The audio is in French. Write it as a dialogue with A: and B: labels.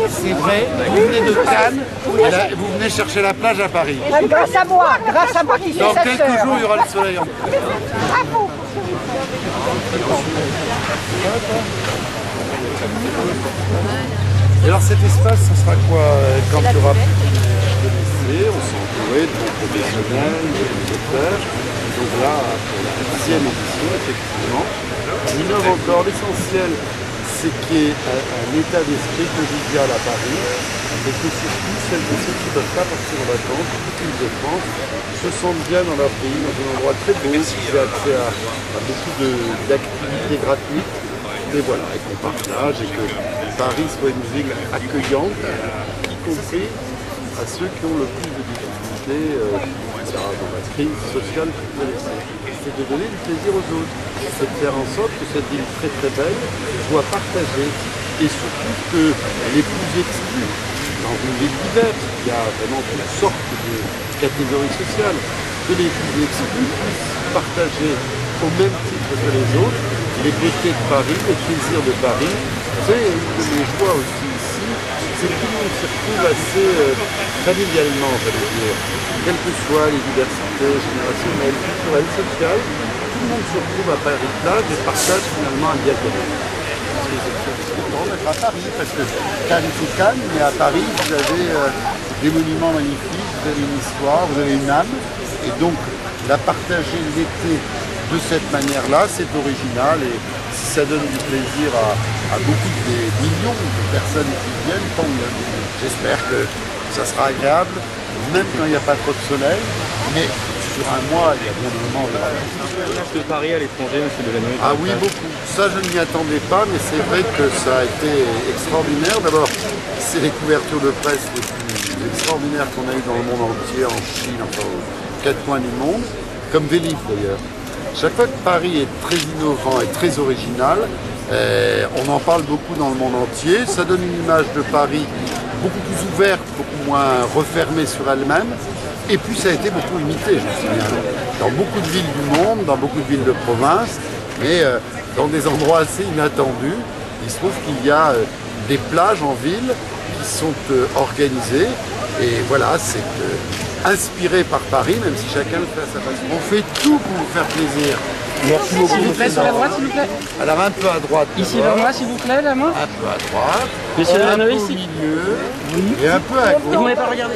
A: C'est vrai, vous venez de Cannes, et là, vous venez chercher la plage à Paris.
B: Grâce à moi qui fais
A: Dans
B: cette
A: quelques jours, il y aura le soleil en plus.
B: Bravo.
A: Et alors cet espace, ça sera quoi quand il y aura plus de lycées? On s'est entouré de professionnels, d'éducateurs. Donc là, pour la 10e édition, effectivement, on innove encore. L'essentiel, c'est qu'il y ait un état d'esprit convivial à Paris, et que surtout celles et ceux qui ne peuvent pas partir en vacances, toute l'île de France, se sentent bien dans leur pays, dans un endroit très beau, qui fait accès à beaucoup d'activités gratuites. Et voilà, et qu'on partage, et que Paris soit une ville accueillante, y compris à ceux qui ont le plus de difficultés dans la crise sociale que vous connaissez. C'est de donner du plaisir aux autres. C'est de faire en sorte que cette ville très très belle soit partagée. Et surtout que les plus exclus, dans une ville diverse, il y a vraiment toutes sortes de catégories sociales, que les plus exclus puissent partager au même titre que les autres les beautés de Paris, les plaisirs de Paris. Vous savez, une de mes joies aussi ici, c'est que tout le monde s'y retrouve assez familialement, j'allais dire. Quelles que soient les diversités générationnelles, culturelles, sociales, tout le monde se retrouve à Paris-Plage et partage finalement un bien commun. C'est content d'être à Paris, parce que Cannes c'est Cannes, mais à Paris vous avez des monuments magnifiques, vous avez une histoire, vous avez une âme, et donc la partager l'été de cette manière-là, c'est original, et si ça donne du plaisir à beaucoup des millions de personnes qui viennent, tant mieux. J'espère que ça sera agréable, même quand il n'y a pas trop de soleil, mais sur un mois, il y a bien des moments où il y aura
C: de Paris à l'étranger, monsieur Delanoë?
A: Ah oui, beaucoup. Ça, je ne m'y attendais pas, mais c'est vrai que ça a été extraordinaire. D'abord, c'est les couvertures de presse les plus extraordinaires qu'on a eues dans le monde entier, en Chine, enfin aux quatre coins du monde, comme Vélib d'ailleurs. Chaque fois que Paris est très innovant et très original, on en parle beaucoup dans le monde entier. Ça donne une image de Paris beaucoup plus ouverte, beaucoup moins refermée sur elle-même. Et puis ça a été beaucoup imité, je me souviens, dans beaucoup de villes du monde, dans beaucoup de villes de province, mais dans des endroits assez inattendus. Il se trouve qu'il y a des plages en ville qui sont organisées, et voilà, c'est inspiré par Paris, même si chacun le fait à sa façon. On fait tout pour vous faire plaisir.
C: Merci beaucoup.
D: S'il vous plaît, sur la droite, s'il vous plaît.
A: Alors un peu à droite.
D: Ici vers moi, s'il vous plaît, la main.
A: Un peu à droite.
D: Monsieur
A: un
D: Delanoë,
A: peu au
D: ici.
A: milieu. Et un peu à gauche.
D: Vous m'avez pas regardé.